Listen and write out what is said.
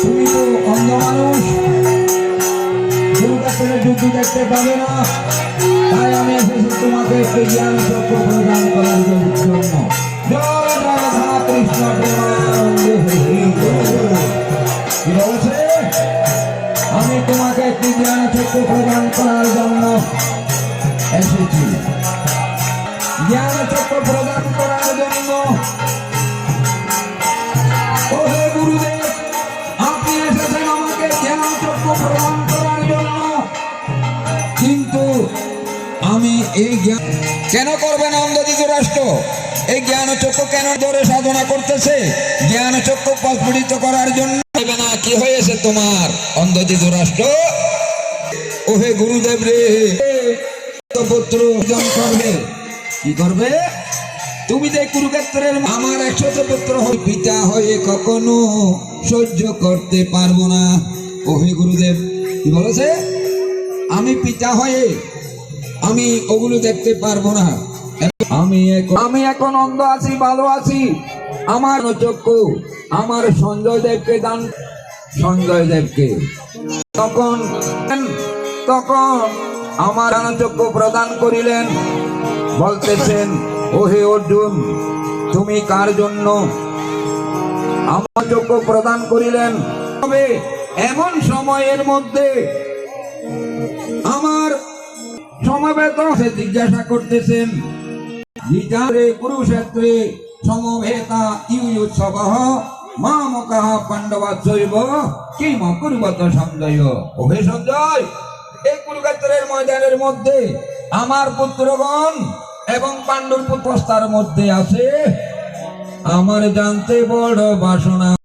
তুমি তো অন্ধ মানুষ, কুরুক্ষেত্রে যুদ্ধ দেখতে পাবে না, তাই আমি এসেছি তোমাকে একটি জ্ঞান চক্র প্রদান করার জন্য। জয় রাধা কৃষ্ণ প্রেমানন্দে হরি বল। কি বলছে? আমি তোমাকে একটি জ্ঞান চক্র প্রদান করার জন্য এসেছি। জ্ঞান চক্র প্রদান করার জন্য। ওহে গুরুদেব, আপনি এসেছেন আমাকে জ্ঞান চক্র প্রদান করার জন্য, কিন্তু আমি এই জ্ঞান কেন করবেন অন্ধ ধৃতরাষ্ট্র? এই জ্ঞান চক্র কেন ধরে সাধনা করতেছে? জ্ঞান চক্র প্রস্ফুটিত করার জন্য না। কি হয়েছে তোমার অন্ধ ধৃতরাষ্ট্র? ওহে গুরুদেব রে, পুত্র করবে কি করবে? তুমি যে কুরুক্ষেত্রের আমার 100 পুত্র হয়ে পিতা হয়ে কখনো সহ্য করতে পারবো না। ওহে গুরুদেব, কি বলেছে? আমি পিতা হয়ে আমি ওগুলো দেখতে পারবো না। আমি এখন অন্ধ আছি, ভালো আছি। আমার চক্ষু আমার সঞ্জয় দেবকে দান, সঞ্জয় দেবকে তখন আমার চক্ষু প্রদান করিলেন। বলতেছেন, ওহে অর্জুন, তুমি কার জন্য আমার চক্ষু প্রদান করিলেন? তবে এমন সময়ের মধ্যে আমার সমবেত জিজ্ঞাসা করতেছেন, বিচারে কুরুক্ষেত্রে সমবেতা ইউৎসবঃ মামকঃ পাণ্ডবাশ্চৈব কিম কুর্বত সঞ্জয়। ওহে সঞ্জয়, এই কুরুক্ষেত্রের ময়দানের মধ্যে আমার পুত্রগণ এবং পাণ্ডুর পুত্রস্তার মধ্যে আছে। আমার জানতে বড় বাসনা।